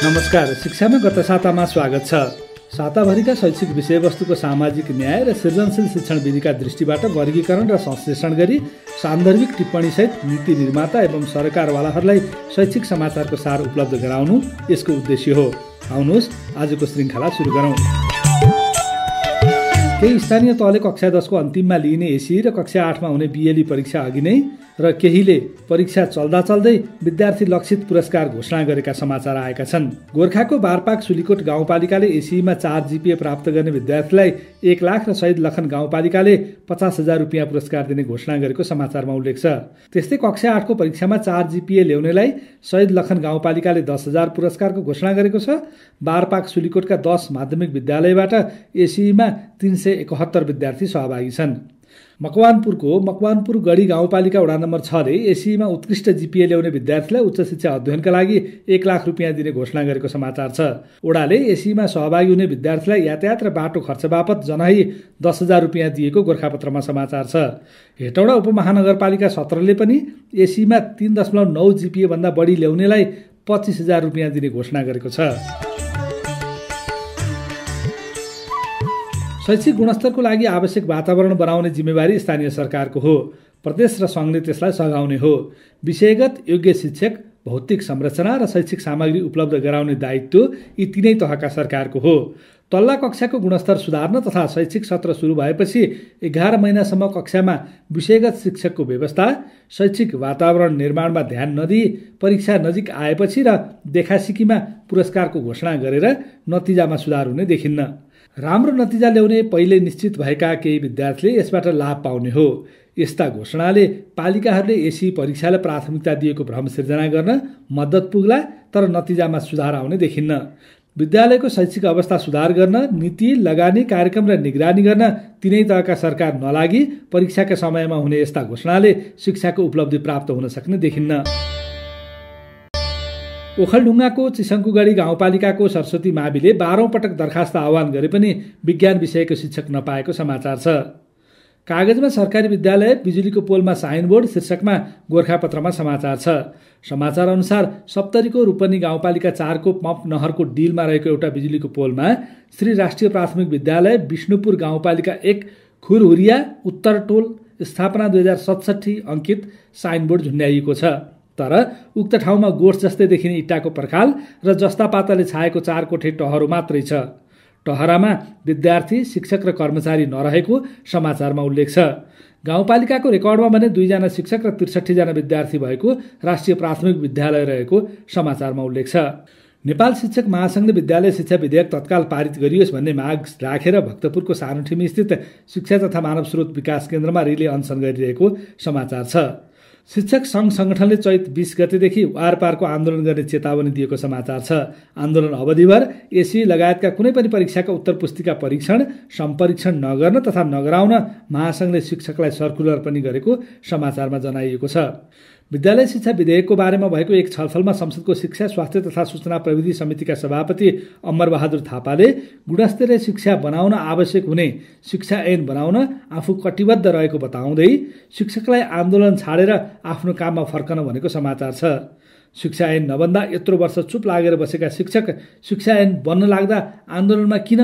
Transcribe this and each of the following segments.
नमस्कार, शिक्षामा गत सातामा स्वागत छ। साताभरिका शैक्षिक विषयवस्तुको सामाजिक न्याय र सृजनशील शिक्षण विधिका दृष्टिबाट वर्गीकरण र संश्लेषण गरी सान्दर्भिक टिप्पणीसहित नीति निर्माता एवं सरकारवालाहरूलाई शैक्षिक समाचारको सार उपलब्ध गराउनु यसको उद्देश्य हो। आउनुहोस् आजको श्रृङ्खला सुरु गरौँ। केही स्थानीय तहले कक्षा 10 को अन्तिममा लिइने एसी र कक्षा 8 मा हुने बिएली परीक्षा अघि नै र केहीले परीक्षा चल्दा चल्दै विद्यार्थी लक्षित पुरस्कार घोषणा गरेका समाचार आएका छन्। गोर्खाको बारपाक सुलीकोट गाउँपालिकाले एसीमा 4 जिपिए प्राप्त गर्ने विद्यार्थीलाई 1 लाख र शहीद लखन गाउँपालिकाले 50,000 रुपियाँ पुरस्कार दिने घोषणा गरेको समाचारमा उल्लेख छ। त्यस्तै कक्षा 8 को परीक्षामा 4 जिपिए ल्याउनेलाई शहीद लखन गाउँपालिकाले 10,000 पुरस्कारको घोषणा गरेको छ। बारपाक सुलीकोटका 10 माध्यमिक विद्यालयबाट एसीमा 371 विद्यार्थी सहभागी छन्। मकवानपुर गढी गाउँपालिका वडा नम्बर 6 ले एसीमा उत्कृष्ट जिपिए ल्याउने विद्यार्थीलाई उच्च शिक्षा अध्ययनका लागि 1 लाख रुपियाँ दिने घोषणा गरेको समाचार छ। वडाले एसीमा सहभागी हुने विद्यार्थीलाई यातायात र बाटो खर्च बापत जनाई 10,000 रुपियाँ दिएको गोरखापत्रमा समाचार छ। हेटौडा उपमहानगरपालिका 17 ले पनि एसीमा 3.9 जिपिए भन्दा बढी ल्याउनेलाई 25,000 रुपियाँ दिने घोषणा गरेको छ। शैक्षिक गुणस्तरको लागि आवश्यक वातावरण बनाउने जिम्मेवारी स्थानीय सरकारको हो। प्रदेश र सङ्घले त्यसलाई सघाउने हो। विषयगत योग्य शिक्षक, भौतिक संरचना र शैक्षिक सामग्री उपलब्ध गराउने दायित्व यी तीनै तहका सरकारको हो। तल्ला कक्षाको गुणस्तर सुधार्न तथा शैक्षिक सत्र सुरु भएपछि 11 महिनासम्म कक्षामा विषयगत शिक्षकको व्यवस्था, शैक्षिक वातावरण निर्माणमा ध्यान नदिई परीक्षा नजिक आएपछि र देखासिकीमा पुरस्कारको घोषणा गरेर नतिजामा सुधार हुने देखिन्न। राम्रो नतिजा ल्याउने पहिले निश्चित भएका केही विद्यार्थीले यसबाट लाभ पाउने हो। यस्ता घोषणाले पालिकाहरूले एसी परीक्षालाई प्राथमिकता दिएको भ्रम सिर्जना गर्न मद्दत पुग्ला, तर नतिजामा सुधार आउने देखिन्न। विद्यालयको शैक्षिक अवस्था सुधार गर्न नीति, लगानी, कार्यक्रम र निगरानी गर्न तीनै तहका सरकार नलागी परीक्षाका समयमा हुने यस्ता घोषणाले शिक्षाको उपलब्धि प्राप्त हुन सक्ने देखिन्न। ओखलढुङ्गाको चिसङ्कुगढी गाउँपालिकाको सरस्वती माविले 12औं पटक दरखास्त आह्वान गरे पनि विज्ञान विषयको शिक्षक नपाएको समाचार छ। कागजमा सरकारी विद्यालय, बिजुलीको पोलमा साइनबोर्ड शीर्षकमा गोरखापत्रमा समाचार छ। समाचार अनुसार सप्तरीको रूपनी गाउँपालिका 4 को पम्प नहरको डिलमा रहेको एउटा बिजुलीको पोलमा श्री राष्ट्रिय प्राथमिक विद्यालय, विष्णुपुर गाउँपालिका 1 खुरहुरिया उत्तर टोल स्थापना 2067 अङ्कित साइनबोर्ड झुन्ड्याइएको छ। तर उक्त ठाउँमा गोठ जस्तै देखिने इँटाको पर्खाल र जस्ता पाताले छाएको 4 कोठे टहरो मात्रै छ। टहरामा विद्यार्थी, शिक्षक र कर्मचारी नरहेको समाचारमा उल्लेख छ। गाउँपालिकाको रेकर्डमा भने 2 जना शिक्षक र 63 जना विद्यार्थी भएको राष्ट्रिय प्राथमिक विद्यालय रहेको समाचारमा उल्लेख छ। नेपाल शिक्षक महासङ्घले विद्यालय शिक्षा विधेयक तत्काल पारित गरियोस् भन्ने माग राखेर भक्तपुरको सानोठिमी स्थित शिक्षा तथा मानव स्रोत विकास केन्द्रमा रिले अनसन गरिरहेको समाचार छ। शिक्षक सङ्घ सङ्गठनले चैत 20 गतेदेखि वारपारको आन्दोलन गर्ने चेतावनी दिएको समाचार छ। आन्दोलन अवधिभर एसी लगायतका कुनै पनि परीक्षाका उत्तर पुस्तिका परीक्षण, सम्परीक्षण नगर्न तथा नगराउन महासङ्घले शिक्षकलाई सर्कुलर पनि गरेको समाचारमा जनाइएको छ। विद्यालय शिक्षा विधेयकको बारेमा भएको एक छलफलमा संसदको शिक्षा, स्वास्थ्य तथा सूचना प्रविधि समितिका सभापति अमरबहादुर थापाले गुणस्तरीय शिक्षा बनाउन आवश्यक हुने शिक्षा ऐन बनाउन आफू कटिबद्ध रहेको बताउँदै शिक्षकलाई आन्दोलन छाडेर आफ्नो काममा फर्कन भनेको समाचार छ। शिक्षा ऐन नबन्दा यत्रो वर्ष चुप लागेर बसेका शिक्षक शिक्षा ऐन बन्न लाग्दा आन्दोलनमा किन,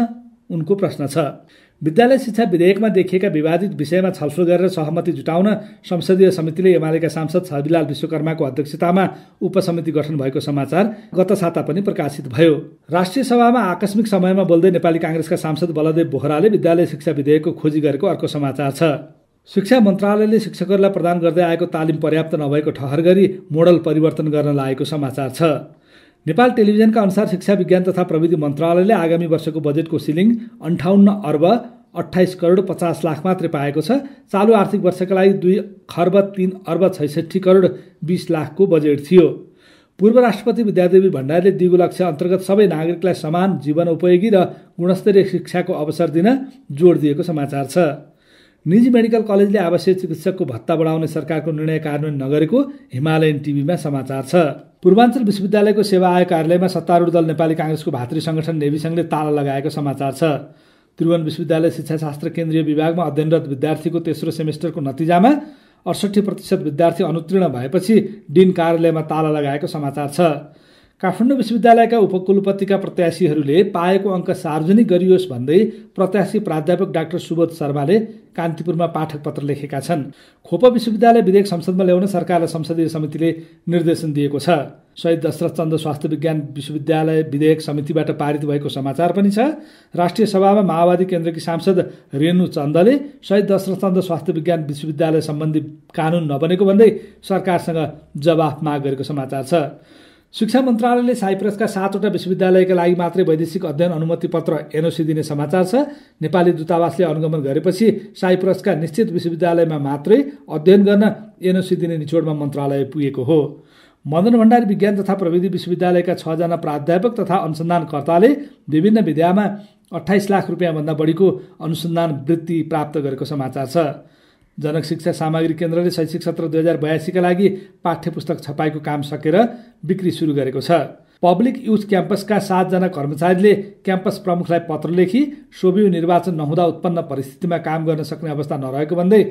उनको प्रश्न छ। विद्यालय शिक्षा विधेयकमा देखिएका विवादित विषयमा छलफल गरेर सहमति जुटाउन संसदीय समितिले एमालेका सांसद छविलाल विश्वकर्माको अध्यक्षतामा उपसमिति गठन भएको समाचार गत साता पनि प्रकाशित भयो। राष्ट्रिय सभामा आकस्मिक समयमा बोल्दै नेपाली काङ्ग्रेसका सांसद बलदेव बोहराले विद्यालय शिक्षा विधेयकको खोजी गरेको अर्को समाचार छ। शिक्षा मन्त्रालयले शिक्षकहरूलाई प्रदान गर्दै आएको तालिम पर्याप्त नभएको ठहर गरी मोडल परिवर्तन गर्न लागेको समाचार छ। नेपाल टेलिभिजनका अनुसार शिक्षा विज्ञान तथा प्रविधि मन्त्रालयले आगामी वर्षको बजेटको सिलिङ 58 अर्ब 28 करोड 50 लाख मात्रै पाएको छ। चालु आर्थिक वर्षका लागि 2 खर्ब 3 अर्ब 66 करोड 20 लाखको बजेट थियो। पूर्व राष्ट्रपति विद्यादेवी भण्डारीले दिगो लक्ष्य अन्तर्गत सबै नागरिकलाई समान जीवनोपयोगी र गुणस्तरीय शिक्षाको अवसर दिन जोड दिएको समाचार छ। निजी मेडिकल कलेजले आवश्यक चिकित्सकको भत्ता बढाउने सरकारको निर्णय कार्यान्वयन नगरेको हिमालयन टिभीमा समाचार छ। पूर्वाञ्चल विश्वविद्यालयको सेवा आयोग कार्यालयमा सत्तारूढ दल नेपाली काङ्ग्रेसको भातृ संगठन नेविसङ्घले ताला लगाएको समाचार छ। त्रिभुवन विश्वविद्यालय शिक्षाशास्त्र केन्द्रीय विभागमा अध्ययनरत विद्यार्थीको तेस्रो सेमेस्टरको नतिजामा 68% विद्यार्थी अनुत्तीर्ण भएपछि डिन कार्यालयमा ताला लगाएको समाचार छ। काठमाडौँ विश्वविद्यालयका उपकुलपतिका प्रत्याशीहरूले पाएको अङ्क सार्वजनिक गरियोस् भन्दै प्रत्याशी प्राध्यापक डाक्टर सुबोध शर्माले कान्तिपुरमा पाठक पत्र लेखेका छन्। खोप विश्वविद्यालय विधेयक संसदमा ल्याउन सरकारलाई संसदीय समितिले निर्देशन दिएको छ। शहीद दशरथ चन्द स्वास्थ्य विज्ञान विश्वविद्यालय विधेयक समितिबाट पारित भएको समाचार पनि छ। राष्ट्रिय सभामा माओवादी केन्द्रकी सांसद रेणु चन्दले शहीद दशरथ चन्द स्वास्थ्य विज्ञान विश्वविद्यालय सम्बन्धी कानुन नबनेको भन्दै सरकारसँग जवाफ माग गरेको समाचार छ। शिक्षा मन्त्रालयले साइप्रसका 7वटा विश्वविद्यालयका लागि मात्रै वैदेशिक अध्ययन अनुमति पत्र एनओसी दिने समाचार छ। नेपाली दूतावासले अनुगमन गरेपछि साइप्रसका निश्चित विश्वविद्यालयमा मात्रै अध्ययन गर्न एनओसी दिने निचोडमा मन्त्रालय पुगेको हो। मदन भण्डारी विज्ञान तथा प्रविधि विश्वविद्यालयका 6 जना प्राध्यापक तथा अनुसन्धानकर्ताले विभिन्न विधामा 28 लाख रुपियाँभन्दा बढीको अनुसन्धान वृत्ति प्राप्त गरेको समाचार छ। जनक शिक्षा सामग्री केन्द्रले शैक्षिक सत्र 2082 का लागि पाठ्य पुस्तक छपाईको काम सकेर बिक्री सुरु गरेको छ। पब्लिक युथ क्याम्पसका 7 जना कर्मचारीले क्याम्पस प्रमुखलाई पत्र लेखी सोभियु निर्वाचन नहुँदा उत्पन्न परिस्थितिमा काम गर्न सक्ने अवस्था नरहेको भन्दै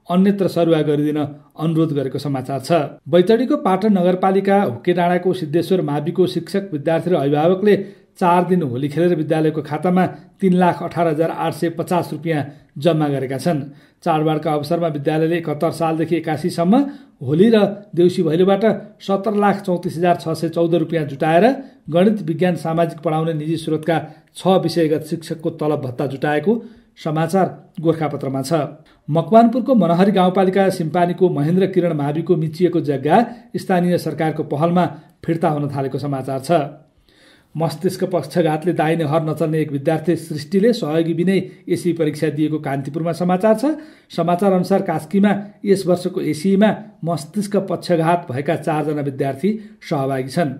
अन्यत्र सरुवा गरिदिन अनुरोध गरेको समाचार छ। बैतडीको पाटन नगरपालिका हुक्केडाँडाको सिद्धेश्वर माविको शिक्षक विद्यार्थी र अभिभावकले 4 दिन होली खेलेर विद्यालयको खातामा 3,18,850 रुपियाँ जम्मा गरेका छन्। चाडबाडका अवसरमा विद्यालयले 71 सालदेखि 81 सम्म होली र देउसी भैलोबाट 17,34,614 रुपियाँ जुटाएर गणित विज्ञान सामाजिक पढाउने निजी स्रोतका 6 विषयगत शिक्षकको तलब भत्ता जुटाएको समाचार गोरखापत्रमा छ। मकवानपुरको मनहरी गाउँपालिका सिम्पानीको महेन्द्र किरण माविको मिचिएको जग्गा स्थानीय सरकारको पहलमा फिर्ता हुन थालेको समाचार छ। मस्तिष्क पक्षघातले दाहिने हर नचल्ने एक विद्यार्थी सृष्टिले सहयोगी बिनै एसी परीक्षा दिएको कान्तिपुरमा समाचार छ। समाचार अनुसार कास्कीमा यस वर्षको एसीमा मस्तिष्क पक्षघात भएका 4 जना विद्यार्थी सहभागी छन्।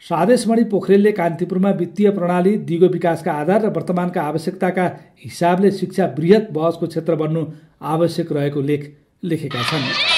स्वादेशमणि पोखरेलले कान्तिपुरमा वित्तीय प्रणाली दिगो विकासका आधार र वर्तमानका आवश्यकताका हिसाबले शिक्षा बृहत बहसको क्षेत्र बन्नु आवश्यक रहेको लेखेका छन्।